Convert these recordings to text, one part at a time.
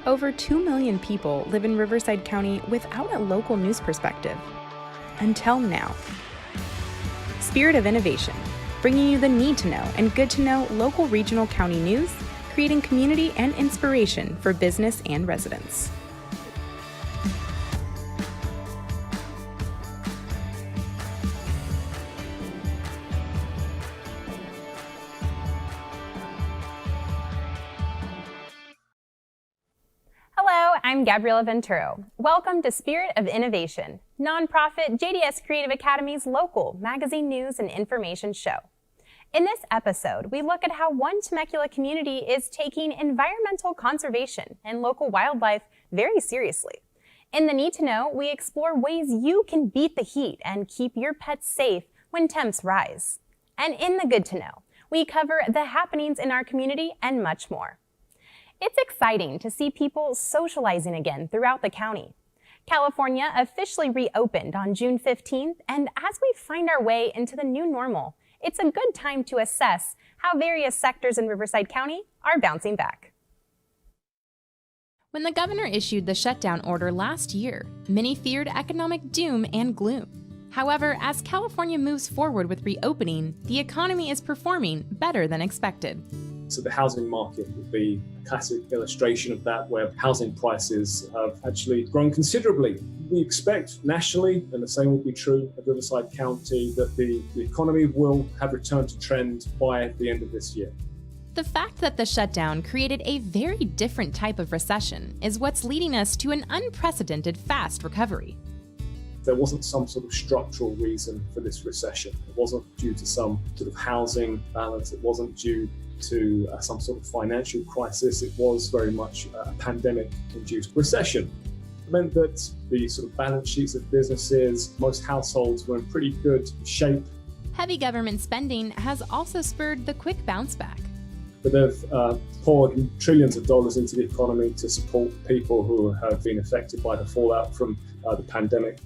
Over 2 million people live in Riverside County without a local news perspective. Until now. Spirit of Innovation, bringing you the need-to-know and good-to-know local regional county news, creating community and inspiration for business and residents. Hello, I'm Gabriela Venturo. Welcome to Spirit of Innovation, nonprofit JDS Creative Academy's local magazine news and information show. In this episode, we look at how one Temecula community is taking environmental conservation and local wildlife very seriously. In the Need to Know, we explore ways you can beat the heat and keep your pets safe when temps rise. And in the Good to Know, we cover the happenings in our community and much more. It's exciting to see people socializing again throughout the county. California officially reopened on June 15th, and as we find our way into the new normal, it's a good time to assess how various sectors in Riverside County are bouncing back. When the governor issued the shutdown order last year, many feared economic doom and gloom. However, as California moves forward with reopening, the economy is performing better than expected. So the housing market would be a classic illustration of that, where housing prices have actually grown considerably. We expect nationally, and the same will be true of Riverside County, that the economy will have returned to trend by the end of this year. The fact that the shutdown created a very different type of recession is what's leading us to an unprecedented fast recovery. There wasn't some sort of structural reason for this recession. It wasn't due to some sort of housing balance. It wasn't due to some sort of financial crisis. It was very much a pandemic-induced recession. It meant that the sort of balance sheets of businesses, most households were in pretty good shape. Heavy government spending has also spurred the quick bounce back. But they've poured trillions of dollars into the economy to support people who have been affected by the fallout from the pandemic.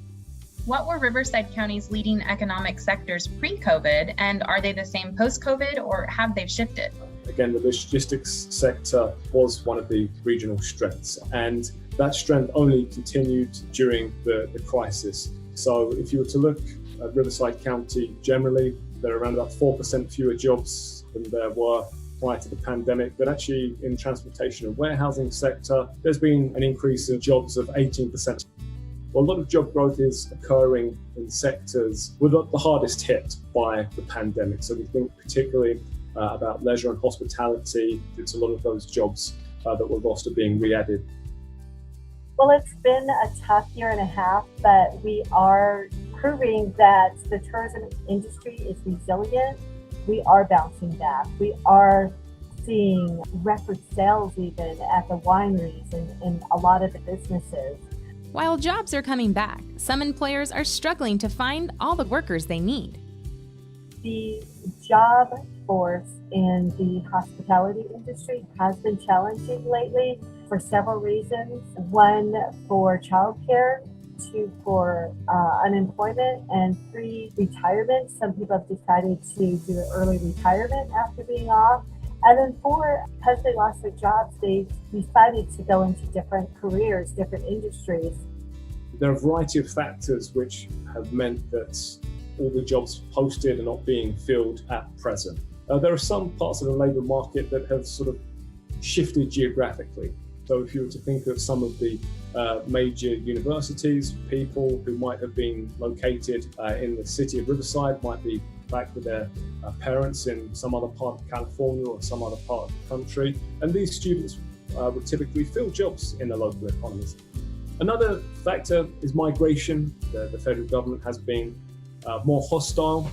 What were Riverside County's leading economic sectors pre-COVID, and are they the same post-COVID, or have they shifted? Again, the logistics sector was one of the regional strengths, and that strength only continued during the crisis. So if you were to look at Riverside County generally, there are around about 4% fewer jobs than there were prior to the pandemic, but actually in transportation and warehousing sector, there's been an increase in jobs of 18%. Well, a lot of job growth is occurring in sectors were the hardest hit by the pandemic. So we think particularly about leisure and hospitality. It's a lot of those jobs that were lost are being re-added. Well, it's been a tough year and a half, but we are proving that the tourism industry is resilient. We are bouncing back. We are seeing record sales even at the wineries and a lot of the businesses. While jobs are coming back, some employers are struggling to find all the workers they need. The job force in the hospitality industry has been challenging lately for several reasons. One, for childcare, two, for unemployment, and three, retirement. Some people have decided to do an early retirement after being off. And then four, because they lost their jobs, they decided to go into different careers, different industries. There are a variety of factors which have meant that all the jobs posted are not being filled at present. There are some parts of the labour market that have sort of shifted geographically. So if you were to think of some of the major universities, people who might have been located in the city of Riverside might be back with their parents in some other part of California or some other part of the country. And these students would typically fill jobs in the local economies. Another factor is migration. The federal government has been more hostile,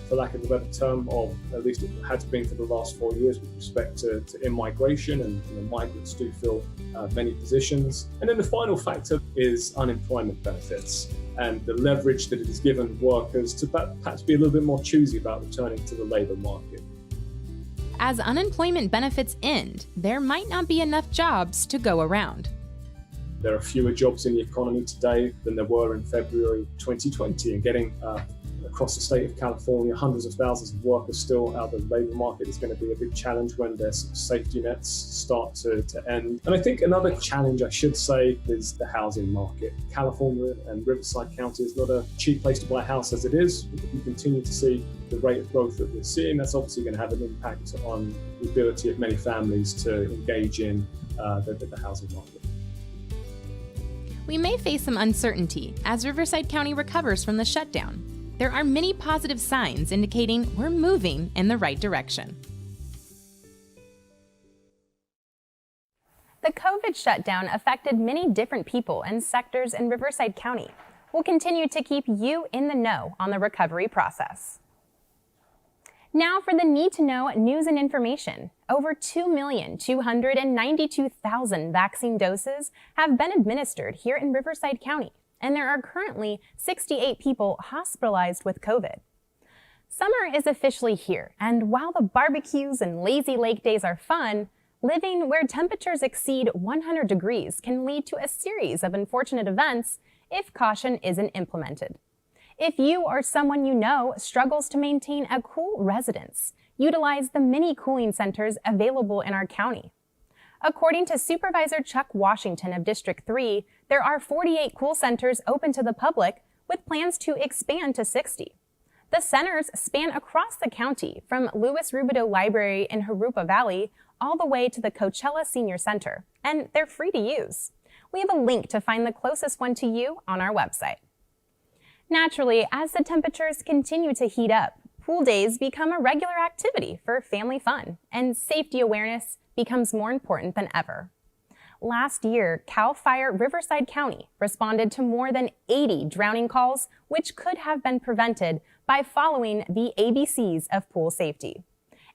for lack of a better term, or at least it has been for the last 4 years with respect to immigration, and migrants do fill many positions. And then the final factor is unemployment benefits and the leverage that it has given workers to perhaps be a little bit more choosy about returning to the labour market. As unemployment benefits end, there might not be enough jobs to go around. There are fewer jobs in the economy today than there were in February 2020, and getting across the state of California. Hundreds of thousands of workers still out of the labor market is going to be a big challenge when their safety nets start to end. And I think another challenge, I should say, is the housing market. California and Riverside County is not a cheap place to buy a house as it is. If we continue to see the rate of growth that we're seeing, that's obviously going to have an impact on the ability of many families to engage in the housing market. We may face some uncertainty as Riverside County recovers from the shutdown. There are many positive signs indicating we're moving in the right direction. The COVID shutdown affected many different people and sectors in Riverside County. We'll continue to keep you in the know on the recovery process. Now for the need-to-know news and information. Over 2,292,000 vaccine doses have been administered here in Riverside County, and there are currently 68 people hospitalized with COVID. Summer is officially here, and while the barbecues and lazy lake days are fun, living where temperatures exceed 100 degrees can lead to a series of unfortunate events if caution isn't implemented. If you or someone you know struggles to maintain a cool residence, utilize the mini cooling centers available in our county. According to Supervisor Chuck Washington of District 3, there are 48 cool centers open to the public with plans to expand to 60. The centers span across the county from Louis Rubidoux Library in Jurupa Valley all the way to the Coachella Senior Center, and they're free to use. We have a link to find the closest one to you on our website. Naturally, as the temperatures continue to heat up, pool days become a regular activity for family fun, and safety awareness becomes more important than ever. Last year, CAL FIRE Riverside County responded to more than 80 drowning calls, which could have been prevented by following the ABCs of pool safety.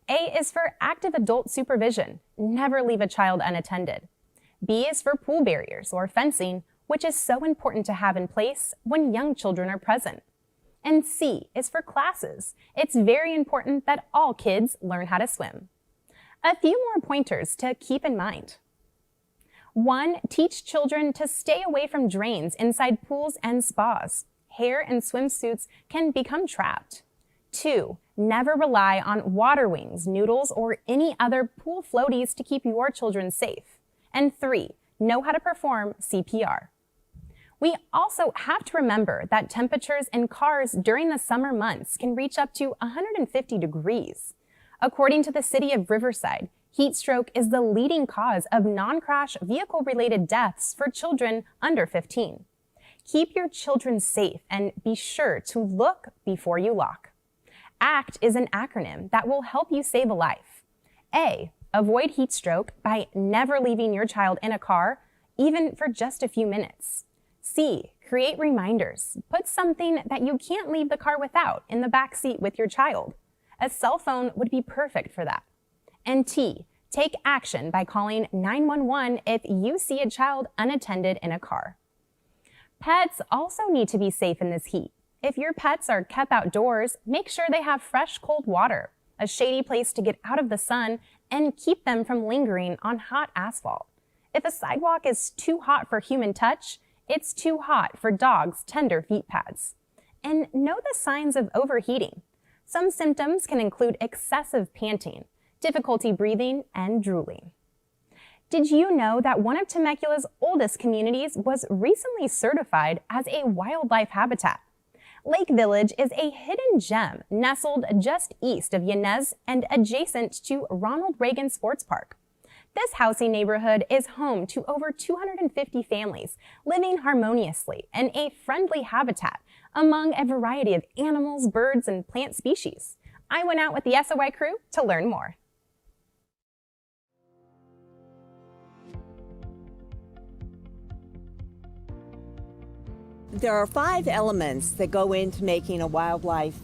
A is for active adult supervision. Never leave a child unattended. B is for pool barriers or fencing, which is so important to have in place when young children are present. And C is for classes. It's very important that all kids learn how to swim. A few more pointers to keep in mind. 1, teach children to stay away from drains inside pools and spas. Hair and swimsuits can become trapped. 2, never rely on water wings, noodles, or any other pool floaties to keep your children safe. And 3, know how to perform CPR. We also have to remember that temperatures in cars during the summer months can reach up to 150 degrees. According to the city of Riverside, heat stroke is the leading cause of non-crash vehicle-related deaths for children under 15. Keep your children safe and be sure to look before you lock. ACT is an acronym that will help you save a life. A, avoid heat stroke by never leaving your child in a car, even for just a few minutes. C, create reminders. Put something that you can't leave the car without in the back seat with your child. A cell phone would be perfect for that. And T, take action by calling 911 if you see a child unattended in a car. Pets also need to be safe in this heat. If your pets are kept outdoors, make sure they have fresh, cold water, a shady place to get out of the sun, and keep them from lingering on hot asphalt. If a sidewalk is too hot for human touch, it's too hot for dogs' tender feet pads. And know the signs of overheating. Some symptoms can include excessive panting, difficulty breathing, and drooling. Did you know that one of Temecula's oldest communities was recently certified as a wildlife habitat? Lake Village is a hidden gem nestled just east of Yanez and adjacent to Ronald Reagan Sports Park. This housing neighborhood is home to over 250 families living harmoniously in a friendly habitat among a variety of animals, birds, and plant species. I went out with the SOI crew to learn more. There are 5 elements that go into making a wildlife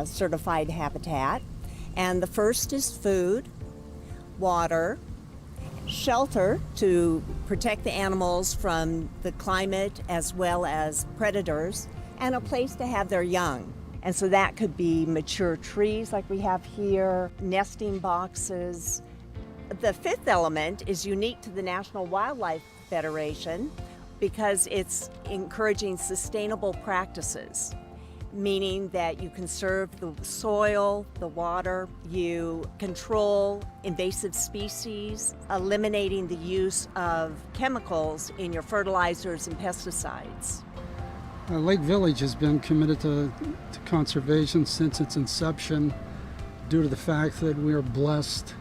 certified habitat, and the first is food, water, shelter to protect the animals from the climate as well as predators, and a place to have their young. And so that could be mature trees like we have here, nesting boxes. The 5th element is unique to the National Wildlife Federation because it's encouraging sustainable practices. meaning that you conserve the soil, the water, you control invasive species, eliminating the use of chemicals in your fertilizers and pesticides. Lake Village has been committed to conservation since its inception due to the fact that we are blessed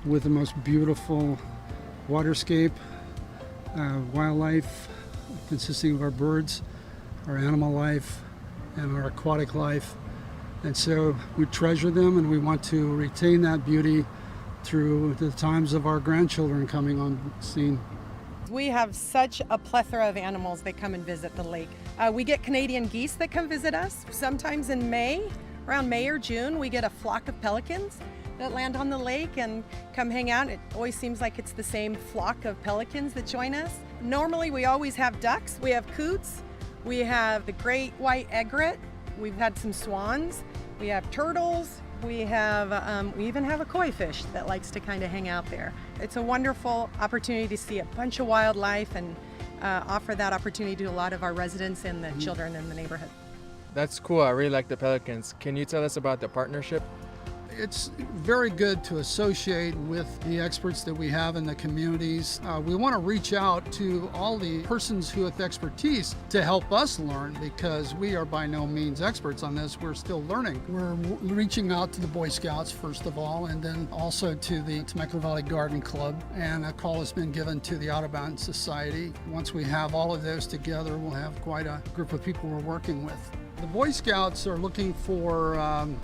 with the most beautiful waterscape, wildlife consisting of our birds, our animal life, and our aquatic life. And so we treasure them, and we want to retain that beauty through the times of our grandchildren coming on scene. We have such a plethora of animals that come and visit the lake. We get Canadian geese that come visit us. Sometimes in May, around May or June, we get a flock of pelicans that land on the lake and come hang out. It always seems like it's the same flock of pelicans that join us. Normally, we always have ducks. We have coots. We have the great white egret. We've had some swans. We have turtles. We even have a koi fish that likes to kind of hang out there. It's a wonderful opportunity to see a bunch of wildlife and offer that opportunity to a lot of our residents and the children in the neighborhood. That's cool. I really like the pelicans. Can you tell us about the partnership? It's very good to associate with the experts that we have in the communities. We want to reach out to all the persons who have expertise to help us learn, because we are by no means experts on this. We're still learning. We're reaching out to the Boy Scouts first of all, and then also to the Temecula Valley Garden Club, and a call has been given to the Audubon Society. Once we have all of those together, we'll have quite a group of people we're working with. The Boy Scouts are looking for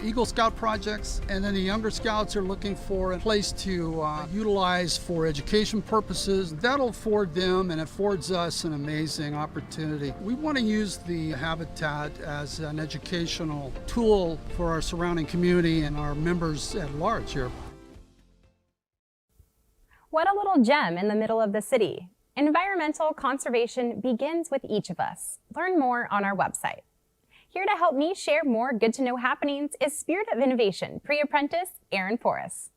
Eagle Scout projects, and then the younger Scouts are looking for a place to utilize for education purposes. That'll afford them and affords us an amazing opportunity. We want to use the habitat as an educational tool for our surrounding community and our members at large here. What a little gem in the middle of the city. Environmental conservation begins with each of us. Learn more on our website. Here to help me share more good-to-know happenings is Spirit of Innovation pre-apprentice Aaron Forrest.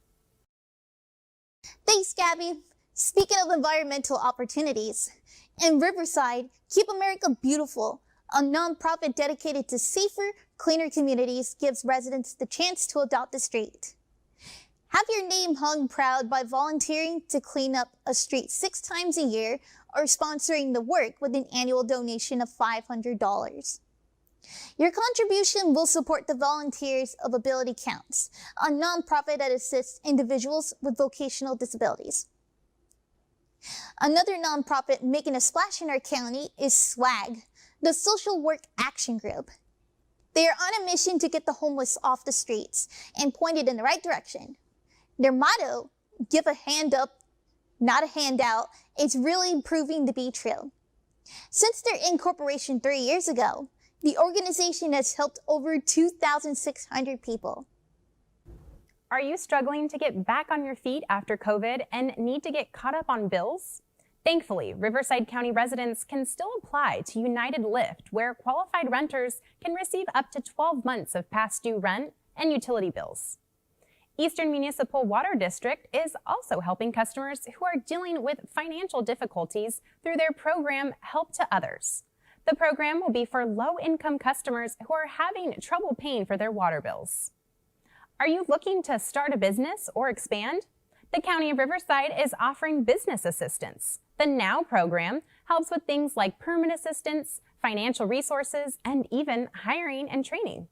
Thanks, Gabby. Speaking of environmental opportunities, in Riverside, Keep America Beautiful, a nonprofit dedicated to safer, cleaner communities, gives residents the chance to adopt a street. Have your name hung proud by volunteering to clean up a street 6 times a year or sponsoring the work with an annual donation of $500. Your contribution will support the Volunteers of Ability Counts, a nonprofit that assists individuals with vocational disabilities. Another nonprofit making a splash in our county is SWAG, the Social Work Action Group. They are on a mission to get the homeless off the streets and pointed in the right direction. Their motto, "Give a hand up, not a handout," is really proving to be true. Since their incorporation 3 years ago, the organization has helped over 2,600 people. Are you struggling to get back on your feet after COVID and need to get caught up on bills? Thankfully, Riverside County residents can still apply to United Lift, where qualified renters can receive up to 12 months of past due rent and utility bills. Eastern Municipal Water District is also helping customers who are dealing with financial difficulties through their program Help to Others. The program will be for low-income customers who are having trouble paying for their water bills. Are you looking to start a business or expand? The County of Riverside is offering business assistance. The NOW program helps with things like permit assistance, financial resources, and even hiring and training.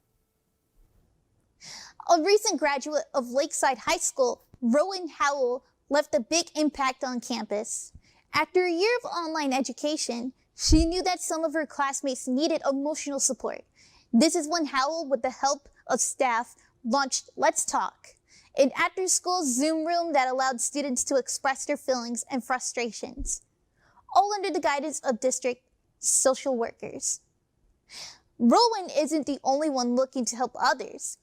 A recent graduate of Lakeside High School, Rowan Howell, left a big impact on campus. After a year of online education, she knew that some of her classmates needed emotional support. This is when Howell, with the help of staff, launched Let's Talk, an after-school Zoom room that allowed students to express their feelings and frustrations, all under the guidance of district social workers. Rowan isn't the only one looking to help others.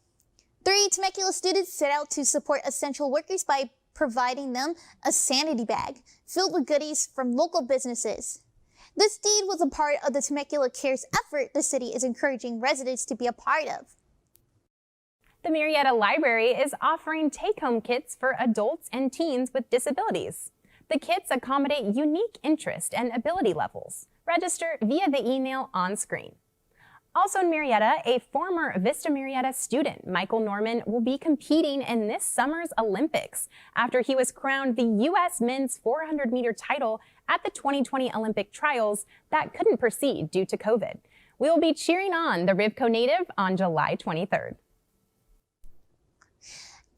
3 Temecula students set out to support essential workers by providing them a sanity bag filled with goodies from local businesses. This deed was a part of the Temecula Cares effort the city is encouraging residents to be a part of. The Marietta Library is offering take-home kits for adults and teens with disabilities. The kits accommodate unique interest and ability levels. Register via the email on screen. Also in Marietta, a former Vista Marietta student, Michael Norman, will be competing in this summer's Olympics after he was crowned the U.S. men's 400-meter title at the 2020 Olympic trials that couldn't proceed due to COVID. We will be cheering on the Rivco native on July 23rd.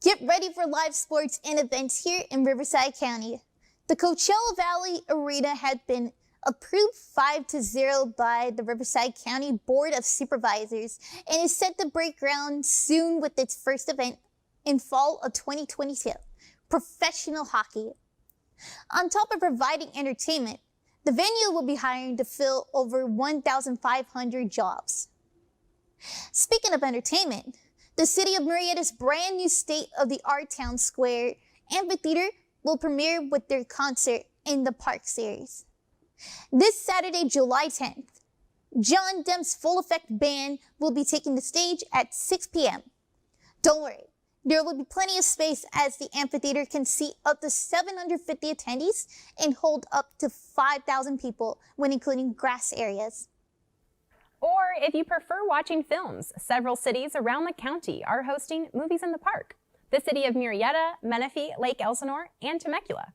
Get ready for live sports and events here in Riverside County. The Coachella Valley Arena had been approved 5-0 by the Riverside County Board of Supervisors and is set to break ground soon with its first event in fall of 2022, professional hockey. On top of providing entertainment, the venue will be hiring to fill over 1,500 jobs. Speaking of entertainment, the City of Marietta's brand new state-of-the-art Town Square Amphitheater will premiere with their concert in the Park series. This Saturday, July 10th, John Demp's Full Effect Band will be taking the stage at 6 p.m. Don't worry, there will be plenty of space as the amphitheater can seat up to 750 attendees and hold up to 5,000 people when including grass areas. Or if you prefer watching films, several cities around the county are hosting Movies in the Park. The city of Marietta, Menifee, Lake Elsinore, and Temecula.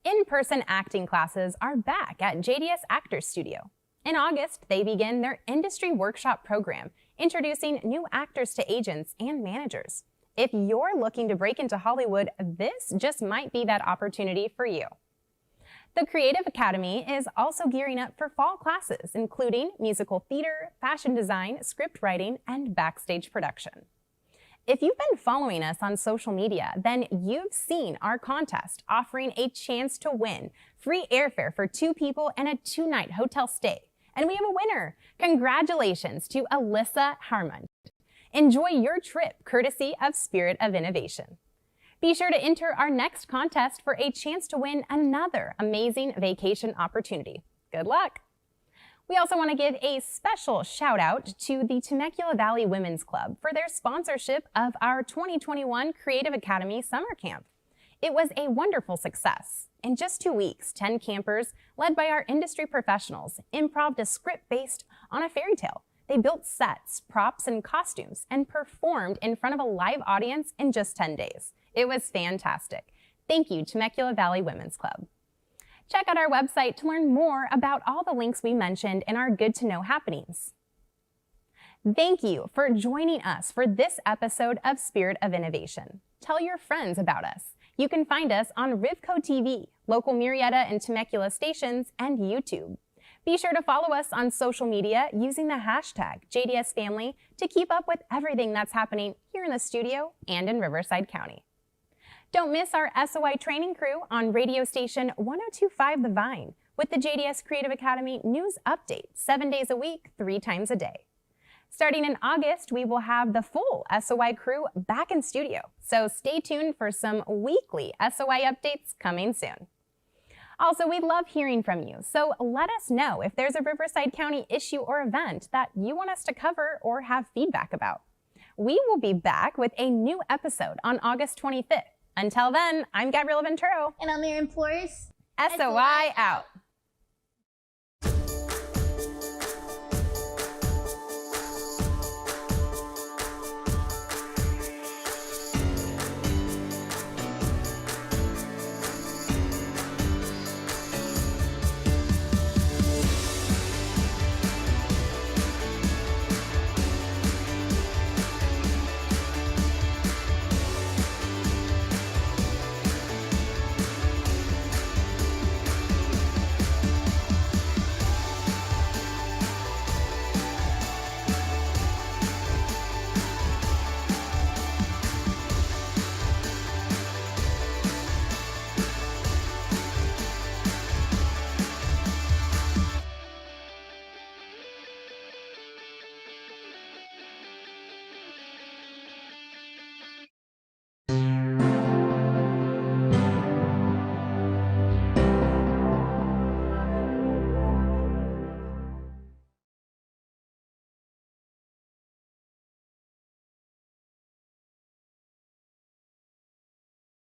In-person acting classes are back at JDS Actors Studio. In August, they begin their industry workshop program, introducing new actors to agents and managers. If you're looking to break into Hollywood, this just might be that opportunity for you. The Creative Academy is also gearing up for fall classes, including musical theater, fashion design, script writing, and backstage production. If you've been following us on social media, then you've seen our contest offering a chance to win free airfare for 2 people and a 2-night hotel stay. And we have a winner. Congratulations to Alyssa Harmon. Enjoy your trip courtesy of Spirit of Innovation. Be sure to enter our next contest for a chance to win another amazing vacation opportunity. Good luck. We also want to give a special shout out to the Temecula Valley Women's Club for their sponsorship of our 2021 Creative Academy Summer Camp. It was a wonderful success. In just 2 weeks, 10 campers, led by our industry professionals, improv'd a script based on a fairy tale. They built sets, props, and costumes, and performed in front of a live audience in just 10 days. It was fantastic. Thank you, Temecula Valley Women's Club. Check out our website to learn more about all the links we mentioned in our Good to Know happenings. Thank you for joining us for this episode of Spirit of Innovation. Tell your friends about us. You can find us on Rivco TV, local Marietta and Temecula stations, and YouTube. Be sure to follow us on social media using the hashtag JDSFamily to keep up with everything that's happening here in the studio and in Riverside County. Don't miss our SOI training crew on radio station 102.5 The Vine with the JDS Creative Academy news update 7 days a week, 3 times a day. Starting in August, we will have the full SOI crew back in studio, so stay tuned for some weekly SOI updates coming soon. Also, we love hearing from you, so let us know if there's a Riverside County issue or event that you want us to cover or have feedback about. We will be back with a new episode on August 25th. Until then, I'm Gabriela Venturo. And I'm Erin Flores. SOI out.